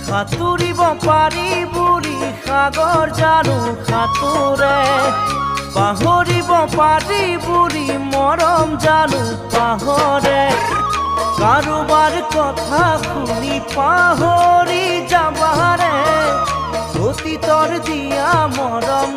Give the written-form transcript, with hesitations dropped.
সাঁতুৰিব পাৰি বুঢ়ী সাগৰ জানো সাঁতোৰে পাহৰিব পাৰি বুঢ়ী মৰম জানো পাহৰে কাৰোবাৰ কথা শুনি পাহৰি যাবাৰে অতীতৰ দিয়া মৰম